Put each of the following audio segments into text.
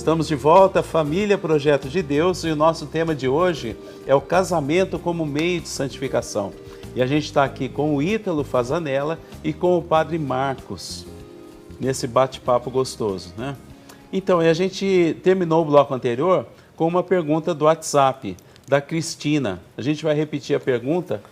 Estamos de volta, Família Projeto de Deus, e o nosso tema de hoje é o casamento como meio de santificação. E a gente está aqui com o Ítalo Fazanella e com o Padre Marcos, nesse bate-papo gostoso, né? Então, a gente terminou o bloco anterior com uma pergunta do WhatsApp, da Cristina. A gente vai repetir a pergunta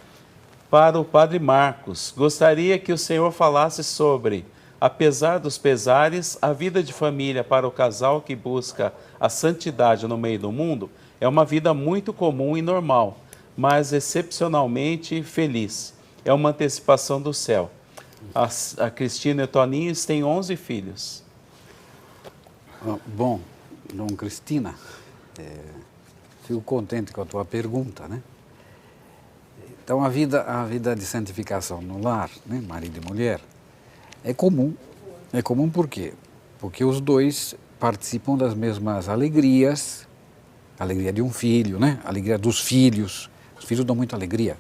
para o Padre Marcos. Gostaria que o senhor falasse sobre, apesar dos pesares, a vida de família para o casal que busca a santidade no meio do mundo é uma vida muito comum e normal, mas excepcionalmente feliz. É uma antecipação do céu. A Cristina e o Toninho têm 11 filhos. Bom, Dona Cristina, fico contente com a tua pergunta, né? Então, a vida de santificação no lar, né, marido e mulher, é comum. É comum por quê? Porque os dois participam das mesmas alegrias, a alegria de um filho, né? A alegria dos filhos. Os filhos dão muita alegria.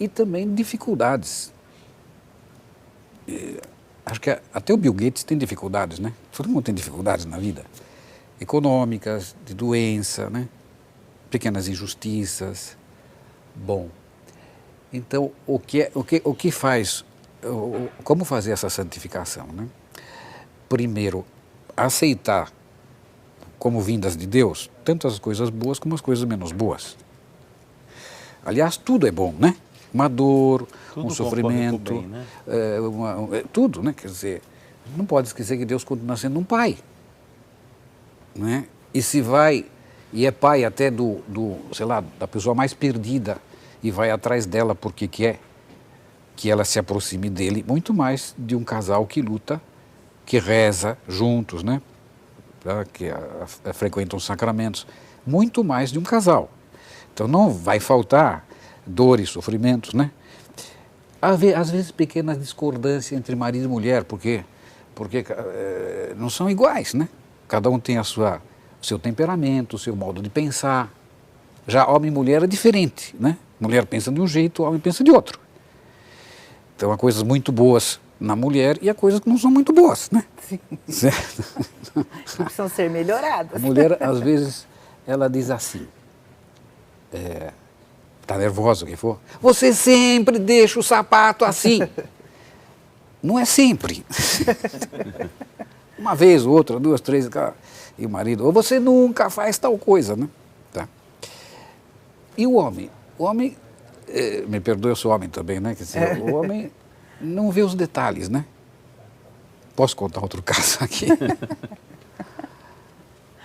E também dificuldades. Acho que até o Bill Gates tem dificuldades, né? Todo mundo tem dificuldades na vida. Econômicas, de doença, né? Pequenas injustiças. Bom, então, o que faz, como fazer essa santificação, né? Primeiro, aceitar como vindas de Deus, tanto as coisas boas como as coisas menos boas. Aliás, tudo é bom, né? Uma dor, Tudo um sofrimento, bem, né? Tudo, né? Quer dizer, não pode esquecer que Deus continua sendo um pai, né? E é pai até sei lá, da pessoa mais perdida e vai atrás dela porque quer que ela se aproxime dele, muito mais de um casal que luta, que reza juntos, né? Que frequentam os sacramentos, muito mais de um casal. Então não vai faltar dores, sofrimentos, né? Às vezes pequenas discordâncias entre marido e mulher, porque não são iguais, né? Cada um tem o seu temperamento, o seu modo de pensar. Já homem e mulher é diferente, né? Mulher pensa de um jeito, homem pensa de outro. Então há coisas muito boas na mulher e há coisas que não são muito boas, né? Sim. Certo? Que precisam ser melhoradas. A mulher, às vezes, ela diz assim, está nervosa, o que for, você sempre deixa o sapato assim. Não é sempre. Uma vez, outra, duas, três, e o marido, ou você nunca faz tal coisa, né? Tá. E o homem? O homem, me perdoe, eu sou homem também, né? Quer dizer, o homem não vê os detalhes, né? Posso contar outro caso aqui?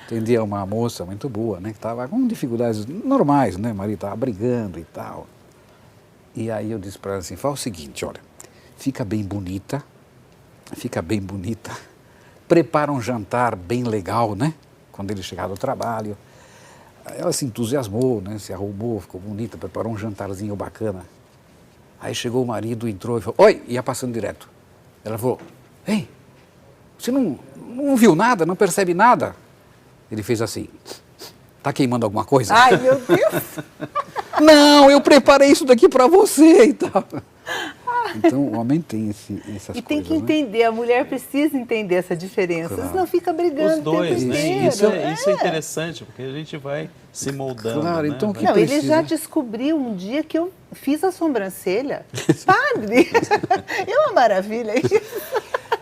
Atendi a uma moça muito boa, né? Que estava com dificuldades normais, né? O marido estava brigando e tal. E aí eu disse para ela assim, fala o seguinte, olha, fica bem bonita, prepara um jantar bem legal, né? Quando ele chegar do trabalho. Ela se entusiasmou, né? Se arrumou, ficou bonita, preparou um jantarzinho bacana. Aí chegou o marido, entrou e falou, oi, ia passando direto. Ela falou, ei, você não viu nada, não percebe nada? Ele fez assim, tá queimando alguma coisa? Ai, meu Deus! Não, eu preparei isso daqui para você e tal. Então, o homem tem essas coisas, E tem que né? entender, a mulher precisa entender essa diferença, Claro. senão fica brigando Os dois, o tempo né? inteiro. Isso é interessante, porque a gente vai se moldando, Claro, né? então que Não, ele precisa. já descobriu um dia que eu fiz a sobrancelha. Padre! É uma maravilha isso.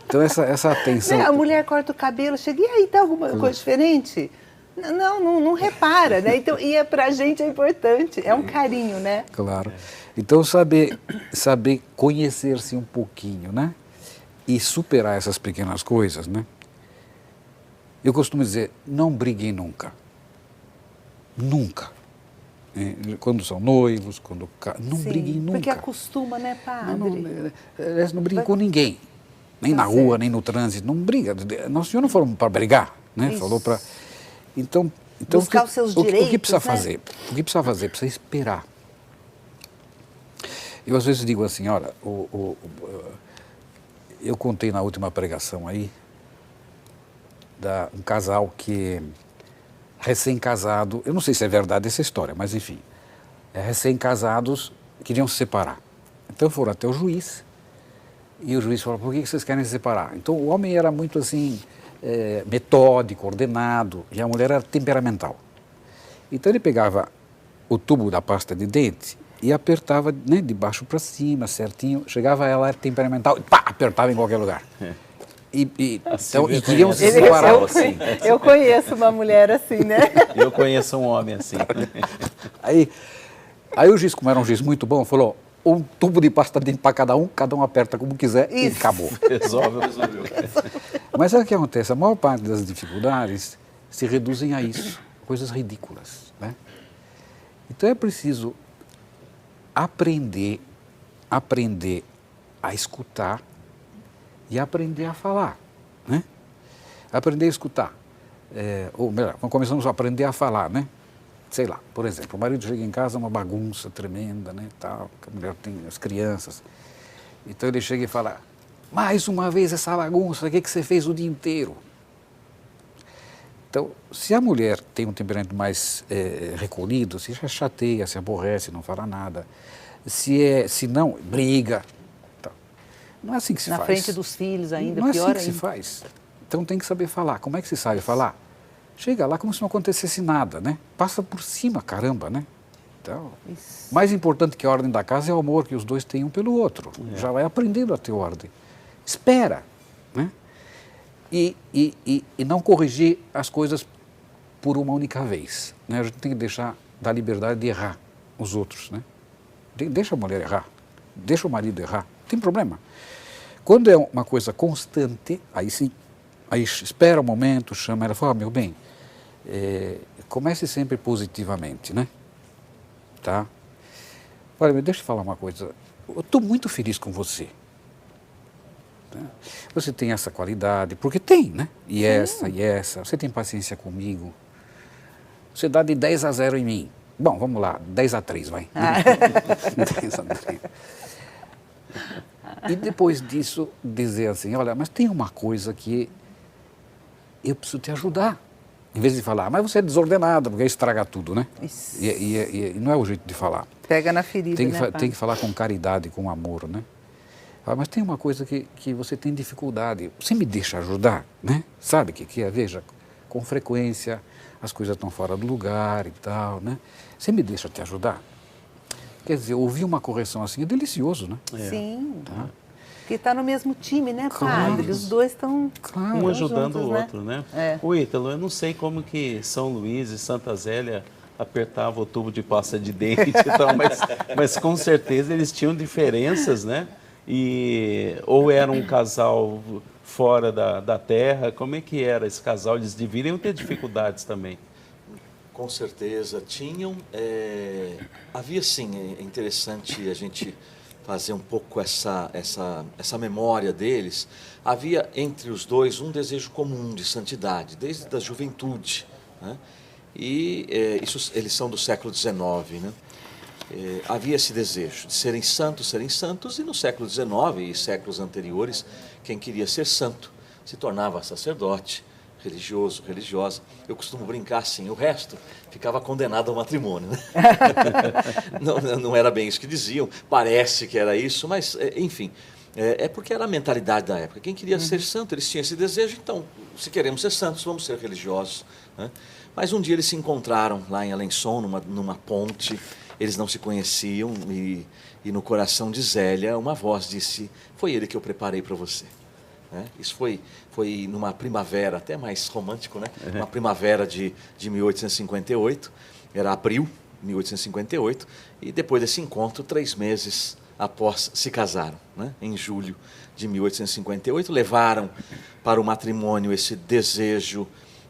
Então, essa atenção... Né? A mulher corta o cabelo, chega, e aí, tá alguma coisa diferente? Não repara, né? Então, e pra gente é importante, é um carinho, né? Claro. Então, saber conhecer-se um pouquinho, né? E superar essas pequenas coisas, né? Eu costumo dizer, não briguem nunca. Nunca. Quando são noivos, não Sim, briguem nunca. porque acostuma, né, padre? Não briguem com ninguém. Nem Tá na rua, certo. nem no trânsito. Não briga. Nosso Senhor não falou para brigar, né? Isso. Falou para... Então Buscar os seus o que direitos, precisa né? fazer? O que precisa fazer? Precisa esperar. Eu às vezes digo assim, olha, eu contei na última pregação aí, um casal que, recém-casado, eu não sei se é verdade essa história, mas enfim, recém-casados queriam se separar. Então foram até o juiz, e o juiz falou, por que vocês querem se separar? Então o homem era muito assim, metódico, ordenado, e a mulher era temperamental. Então ele pegava o tubo da pasta de dente e apertava, né, de baixo para cima, certinho. Chegava ela, era temperamental, e pá, apertava em qualquer lugar. Então, e queriam se separar. Eu conheço uma mulher assim, né? Eu conheço um homem assim. Aí o juiz, como era um juiz muito bom, falou, um tubo de pasta de dente para cada um aperta como quiser e acabou. Resolveu. Mas sabe o que acontece? A maior parte das dificuldades se reduzem a isso, coisas ridículas, né? Então é preciso aprender a escutar e aprender a falar, né? Aprender a escutar. Ou melhor, começamos a aprender a falar, né? Sei lá, por exemplo, o marido chega em casa, uma bagunça tremenda, né, tal, a mulher tem as crianças. Então ele chega e fala, mais uma vez essa bagunça, o que você fez o dia inteiro? Então, se a mulher tem um temperamento mais recolhido, se chateia, se aborrece, não fala nada, se não, briga. Tá. Não é assim que se faz. Na frente dos filhos ainda, não pior é assim que se faz. Então tem que saber falar. Como é que se sabe falar? Chega lá como se não acontecesse nada, né? Passa por cima, caramba, né? Então, mais importante que a ordem da casa é o amor que os dois têm um pelo outro. Já vai aprendendo a ter ordem. Espera, né? E não corrigir as coisas por uma única vez, né? A gente tem que dar liberdade de errar os outros, né? Deixa a mulher errar, deixa o marido errar, não tem problema. Quando é uma coisa constante, aí sim, aí espera um momento, chama ela, fala, meu bem, comece sempre positivamente, né? Tá? Olha, deixa eu falar uma coisa, eu estou muito feliz com você. Tá? Você tem essa qualidade, porque tem, né? E essa, você tem paciência comigo, você dá de 10-0 em mim. Bom, vamos lá, 10-3, vai. 10-3. E depois disso, dizer assim, olha, mas tem uma coisa que eu preciso te ajudar. Em vez de falar, mas você é desordenada, porque aí estraga tudo, né? E não é o jeito de falar. Pega na ferida, tem que falar com caridade, com amor, né? Mas tem uma coisa que você tem dificuldade. Você me deixa ajudar, né? Sabe o que é? Veja, com frequência as coisas estão fora do lugar e tal, né? Você me deixa te ajudar? Quer dizer, ouvir uma correção assim é delicioso, né? Sim. Tá? Porque está no mesmo time, né, padre? Os dois estão um ajudando juntos, o outro, né? O Ítalo, eu não sei como que São Luís e Santa Zélia apertavam o tubo de pasta de dente e tal, mas com certeza eles tinham diferenças, né? Ou era um casal fora da terra, como é que era esse casal? Eles deveriam ter dificuldades também. Com certeza tinham. Havia sim, é interessante a gente fazer um pouco essa memória deles. Havia entre os dois um desejo comum de santidade, desde a juventude, né? Eles são do século XIX, né? Havia esse desejo de serem santos, e no século XIX e séculos anteriores, quem queria ser santo se tornava sacerdote, religioso, religiosa. Eu costumo brincar assim, o resto ficava condenado ao matrimônio, né? não era bem isso que diziam, parece que era isso, mas enfim, é porque era a mentalidade da época. Quem queria ser santo, eles tinham esse desejo, então, se queremos ser santos, vamos ser religiosos, né? Mas um dia eles se encontraram lá em Alençon, numa ponte, eles não se conheciam e no coração de Zélia uma voz disse, foi ele que eu preparei para você. Isso foi numa primavera, até mais romântico, né? Uma primavera de 1858, era abril de 1858, e depois desse encontro, 3 meses após se casaram, né? Em julho de 1858, levaram para o matrimônio esse desejo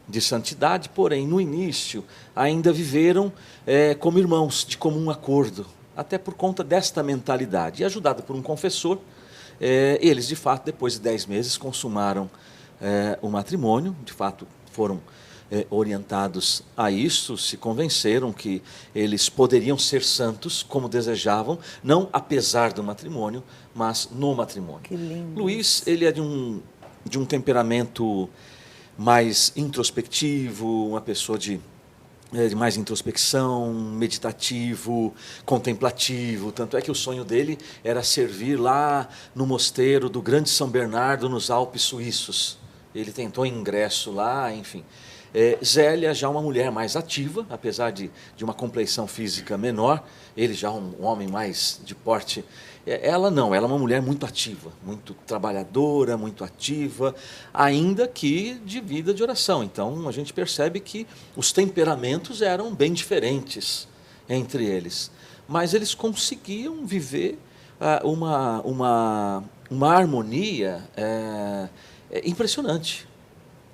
de santidade, porém, no início, ainda viveram como irmãos, de comum acordo, até por conta desta mentalidade, e ajudado por um confessor, eles, de fato, depois de 10 meses, consumaram o matrimônio, de fato, foram orientados a isso, se convenceram que eles poderiam ser santos como desejavam, não apesar do matrimônio, mas no matrimônio. Que lindo. Luís, ele é de um temperamento mais introspectivo, uma pessoa de mais introspecção, meditativo, contemplativo. Tanto é que o sonho dele era servir lá no mosteiro do Grande São Bernardo, nos Alpes suíços. ele tentou ingresso lá, enfim. Zélia já uma mulher mais ativa, apesar de uma compleição física menor, ele já um homem mais de porte. Ela não, ela é uma mulher muito ativa, muito trabalhadora, muito ativa, ainda que de vida de oração. Então, a gente percebe que os temperamentos eram bem diferentes entre eles. Mas eles conseguiam viver uma harmonia impressionante.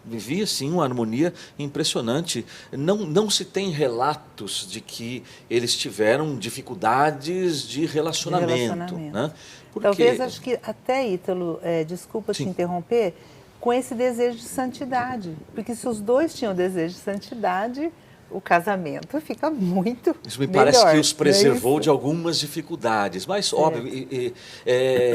Vivia, sim, uma harmonia impressionante. Não se tem relatos de que eles tiveram dificuldades de relacionamento. Né? Porque... Talvez, acho que até, Ítalo, desculpa te interromper, com esse desejo de santidade. Porque se os dois tinham desejo de santidade, o casamento fica muito Isso me melhor, parece que os preservou é de algumas dificuldades, mas óbvio,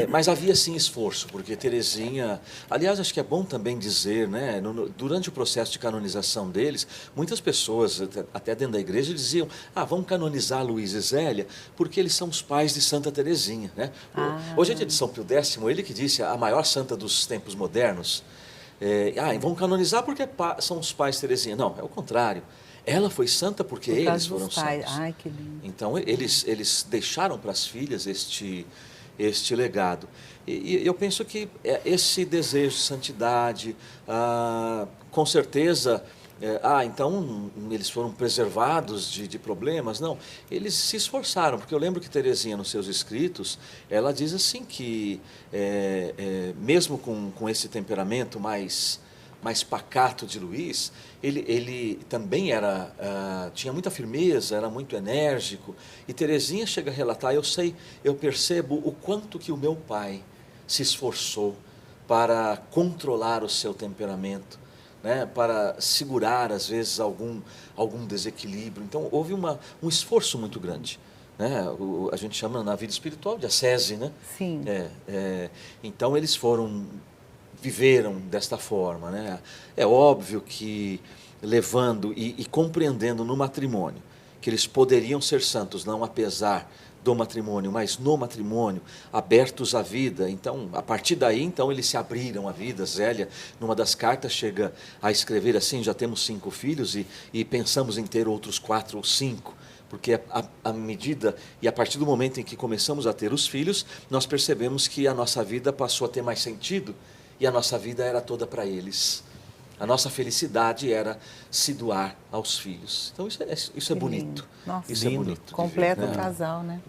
mas havia sim esforço, porque Teresinha, aliás, acho que é bom também dizer, né, durante o processo de canonização deles, muitas pessoas, até dentro da igreja, diziam, vamos canonizar Luís e Zélia, porque eles são os pais de Santa Teresinha, né? Hoje é dia de São Pio X, ele que disse a maior santa dos tempos modernos, vamos canonizar porque são os pais de Teresinha. Não, é o contrário. Ela foi santa porque eles foram santos. Ai, que lindo. Então, eles deixaram para as filhas este legado. E eu penso que esse desejo de santidade, com certeza, então eles foram preservados de problemas. Não, eles se esforçaram, porque eu lembro que Teresinha, nos seus escritos, ela diz assim que, mesmo com esse temperamento mais pacato de Luís, ele também tinha muita firmeza, era muito enérgico. E Teresinha chega a relatar, eu percebo o quanto que o meu pai se esforçou para controlar o seu temperamento, né, para segurar, às vezes, algum desequilíbrio. Então, houve um esforço muito grande. Né? A gente chama na vida espiritual de ascese, né? Sim. Então, eles viveram desta forma, né? É óbvio que levando e compreendendo no matrimônio que eles poderiam ser santos, não apesar do matrimônio, mas no matrimônio, abertos à vida. Então, a partir daí, então, eles se abriram à vida. Zélia, numa das cartas, chega a escrever assim, já temos 5 filhos e pensamos em ter outros 4 ou 5. Porque à medida e a partir do momento em que começamos a ter os filhos, nós percebemos que a nossa vida passou a ter mais sentido, e a nossa vida era toda para eles. A nossa felicidade era se doar aos filhos. Então isso é bonito. Nossa, isso lindo. É bonito. Completo viver, o casal, né?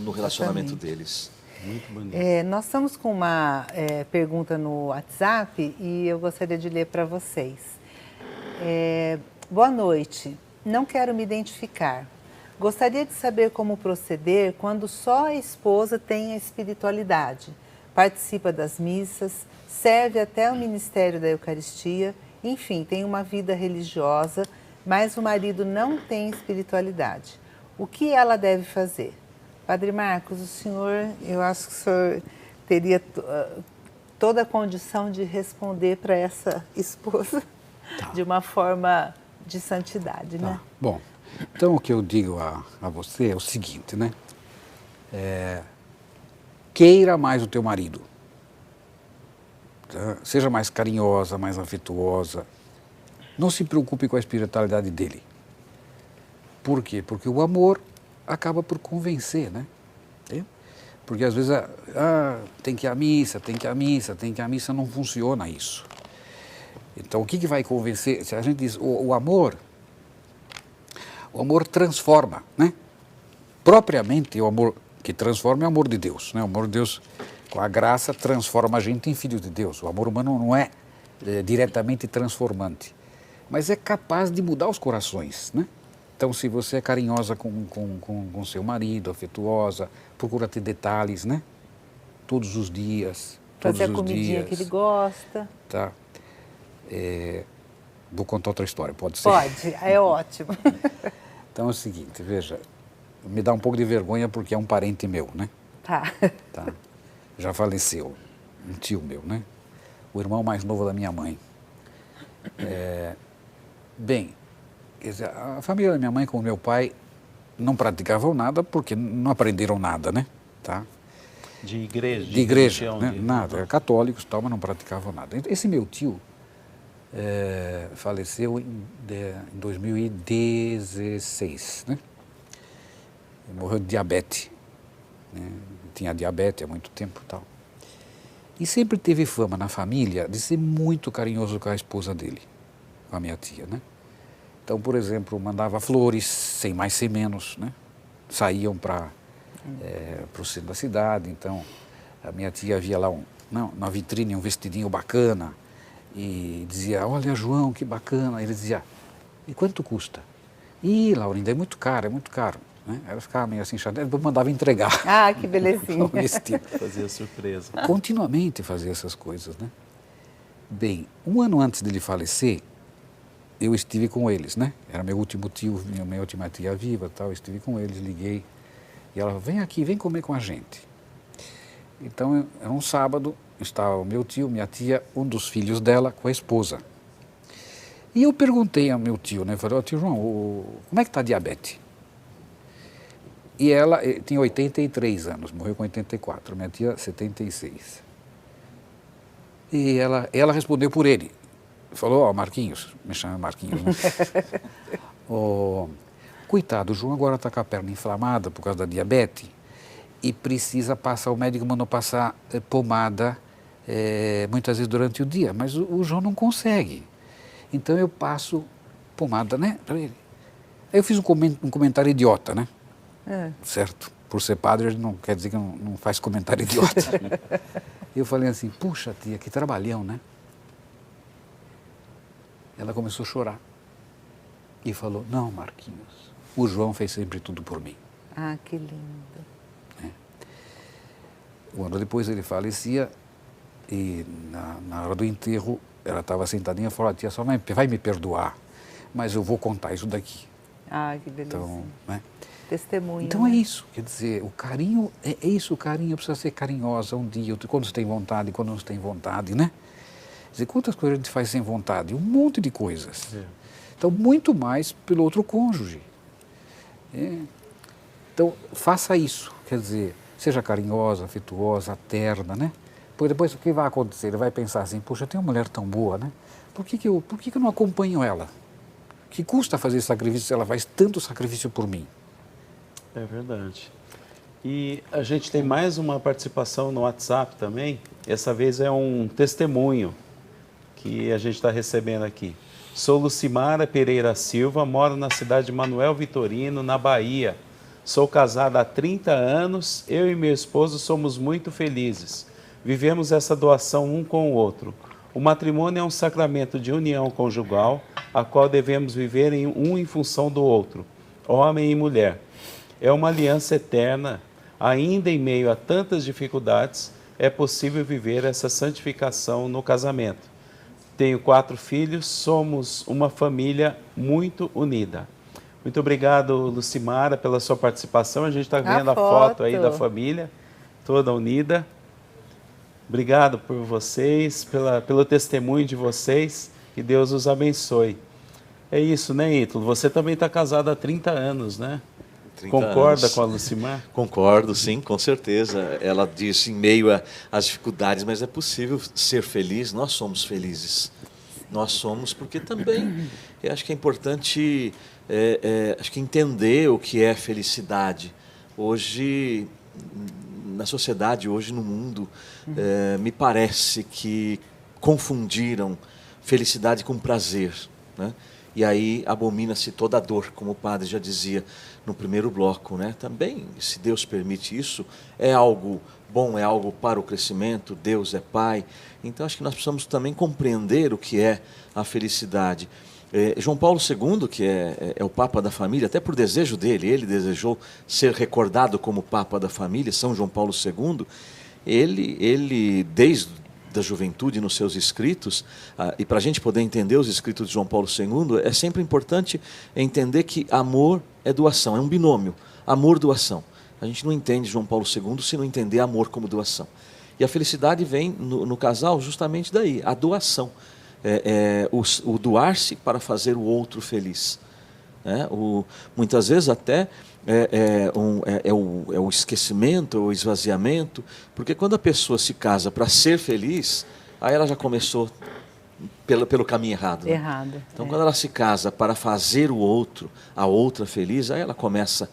No relacionamento deles. Muito bonito. Nós estamos com uma pergunta no WhatsApp e eu gostaria de ler para vocês. Boa noite. Não quero me identificar. Gostaria de saber como proceder quando só a esposa tem a espiritualidade, participa das missas, serve até o ministério da Eucaristia, enfim, tem uma vida religiosa, mas o marido não tem espiritualidade. O que ela deve fazer? Padre Marcos, eu acho que o senhor teria toda a condição de responder para essa esposa de uma forma de santidade, né? Bom, então o que eu digo a você é o seguinte, né? Queira mais o teu marido. Tá? Seja mais carinhosa, mais afetuosa. Não se preocupe com a espiritualidade dele. Por quê? Porque o amor acaba por convencer, né? Porque às vezes tem que ir à missa, tem que ir à missa, tem que ir à missa, não funciona isso. Então o que vai convencer? Se a gente diz o amor transforma, né? Propriamente o amor que transforma é o amor de Deus, né? O amor de Deus, com a graça, transforma a gente em filho de Deus. O amor humano não é diretamente transformante, mas é capaz de mudar os corações, né? Então, se você é carinhosa com seu marido, afetuosa, procura ter detalhes, né? Todos os dias. Fazer a comidinha que ele gosta. Tá. Vou contar outra história, pode ser? Pode, é ótimo. Então é o seguinte, veja, me dá um pouco de vergonha porque é um parente meu, né? Tá. Já faleceu, um tio meu, né? O irmão mais novo da minha mãe. Bem, quer dizer, a família da minha mãe com o meu pai não praticavam nada porque não aprenderam nada, né? Tá? De igreja? De igreja, né? Nada. Católicos e tal, mas não praticavam nada. Esse meu tio faleceu em 2016, né? Ele morreu de diabetes, né? Tinha diabetes há muito tempo e tal. E sempre teve fama na família de ser muito carinhoso com a esposa dele, com a minha tia, né? Então, por exemplo, mandava flores, sem mais, sem menos, né? Saíam para o centro da cidade, então a minha tia via lá na vitrine um vestidinho bacana e dizia, olha, João, que bacana. Ele dizia, e quanto custa? Ih, Laurinda, é muito caro, né? Ela ficava meio assim, chateada, depois mandava entregar. Ah, que belezinha. Fazia surpresa. Continuamente fazia essas coisas, né? Bem, um ano antes dele falecer, eu estive com eles, né? Era meu último tio, minha última tia viva e tal, eu estive com eles, liguei. E ela, vem aqui, vem comer com a gente. Então, era um sábado, estava o meu tio, minha tia, um dos filhos dela com a esposa. E eu perguntei ao meu tio, né? Falei, tio João, como é que está a diabetes? E ela tinha 83 anos, morreu com 84, minha tia 76. E ela respondeu por ele. Falou, Marquinhos, me chama Marquinhos, né? Coitado, o João agora está com a perna inflamada por causa da diabetes e precisa passar, o médico mandou passar pomada muitas vezes durante o dia, mas o João não consegue. Então eu passo pomada, né, para ele. Aí eu fiz um comentário idiota, né? Certo? Por ser padre, não quer dizer que não faz comentário idiota. Eu falei assim, puxa tia, que trabalhão, né? Ela começou a chorar e falou, não, Marquinhos, o João fez sempre tudo por mim. Ah, que lindo. Um ano depois ele falecia e na hora do enterro ela estava sentadinha e falou, tia, só vai me perdoar, mas eu vou contar isso daqui. Ah, que beleza. Então, né? Testemunho. Então né? é isso, quer dizer, o carinho, é isso, o carinho precisa ser carinhosa um dia, quando você tem vontade, quando não tem vontade, né? Quer dizer, quantas coisas a gente faz sem vontade? Um monte de coisas. Então, muito mais pelo outro cônjuge. Então, faça isso, quer dizer, seja carinhosa, afetuosa, terna, né? Porque depois o que vai acontecer? Ele vai pensar assim, poxa, eu tenho uma mulher tão boa, né? Por que eu não acompanho ela? Que custa fazer sacrifício se ela faz tanto sacrifício por mim? É verdade. E a gente tem mais uma participação no WhatsApp também. Essa vez é um testemunho que a gente está recebendo aqui. Sou Lucimara Pereira Silva, moro na cidade de Manuel Vitorino, na Bahia. Sou casada há 30 anos, eu e meu esposo somos muito felizes. Vivemos essa doação um com o outro. O matrimônio é um sacramento de união conjugal, a qual devemos viver em função do outro, homem e mulher. É uma aliança eterna. Ainda em meio a tantas dificuldades, é possível viver essa santificação no casamento. Tenho 4 filhos, somos uma família muito unida. Muito obrigado, Lucimara, pela sua participação. A gente está vendo a foto aí da família, toda unida. Obrigado por vocês, pelo testemunho de vocês. Que Deus os abençoe. É isso, né, Ítalo? Você também está casado há 30 anos, né? Concorda anos. com a Lucimar? Concordo, sim, com certeza. Ela disse em meio às dificuldades, mas é possível ser feliz, nós somos felizes. Nós somos, porque também eu acho que é importante acho que entender o que é felicidade. Hoje, na sociedade, hoje no mundo, me parece que confundiram felicidade com prazer, né? E aí abomina-se toda a dor, como o padre já dizia no primeiro bloco, né? Também, se Deus permite isso, é algo bom, é algo para o crescimento, Deus é Pai. Então, acho que nós precisamos também compreender o que é a felicidade. João Paulo II, que é o Papa da Família, até por desejo dele, ele desejou ser recordado como Papa da Família, São João Paulo II, ele desde da juventude nos seus escritos, e para a gente poder entender os escritos de João Paulo II, é sempre importante entender que amor é doação, é um binômio, amor-doação. A gente não entende João Paulo II se não entender amor como doação. E a felicidade vem no casal justamente daí, a doação, o doar-se para fazer o outro feliz. Muitas vezes até o esquecimento, o esvaziamento, porque quando a pessoa se casa para ser feliz, aí ela já começou pelo caminho errado. Né? Errado. Então, quando ela se casa para fazer o outro, a outra feliz, aí ela começa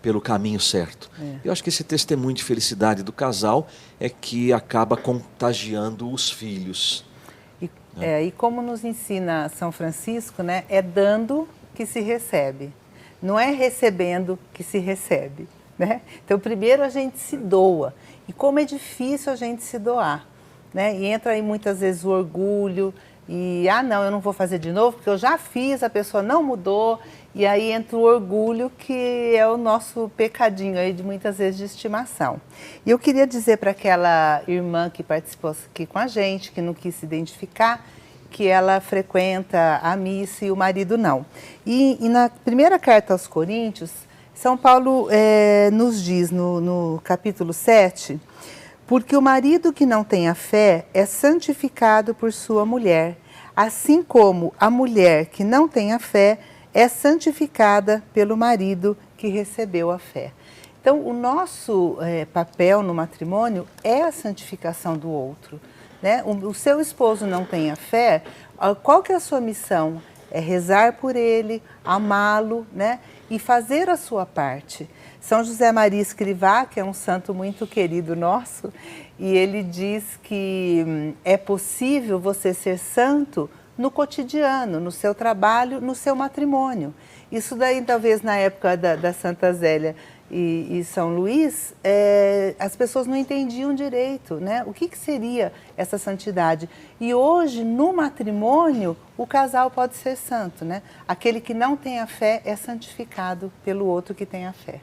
pelo caminho certo. Eu acho que esse testemunho de felicidade do casal é que acaba contagiando os filhos. E como nos ensina São Francisco, né, é dando que se recebe, não é recebendo que se recebe. Né? Então, primeiro a gente se doa. E como é difícil a gente se doar. Né? E entra aí muitas vezes o orgulho e, não, eu não vou fazer de novo porque eu já fiz, a pessoa não mudou. E aí entra o orgulho, que é o nosso pecadinho aí de muitas vezes de estimação. E eu queria dizer para aquela irmã que participou aqui com a gente, que não quis se identificar, que ela frequenta a missa e o marido não. E na primeira carta aos Coríntios, São Paulo nos diz no capítulo 7, porque o marido que não tem a fé é santificado por sua mulher, assim como a mulher que não tem a fé é santificada pelo marido que recebeu a fé. Então, o nosso papel no matrimônio é a santificação do outro. Né? O seu esposo não tem a fé, qual que é a sua missão? É rezar por ele, amá-lo, né? E fazer a sua parte. São José Maria Escrivá, que é um santo muito querido nosso, e ele diz que é possível você ser santo no cotidiano, no seu trabalho, no seu matrimônio. Isso daí, talvez, na época da Santa Zélia e São Luís, as pessoas não entendiam direito, né? O que seria essa santidade. E hoje, no matrimônio, o casal pode ser santo, né? Aquele que não tem a fé é santificado pelo outro que tem a fé.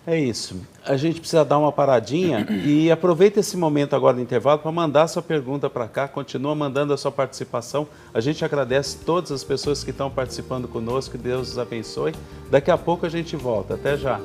É isso. A gente precisa dar uma paradinha e aproveita esse momento agora do intervalo para mandar sua pergunta para cá, continua mandando a sua participação. A gente agradece todas as pessoas que estão participando conosco, que Deus os abençoe. Daqui a pouco a gente volta. Até já.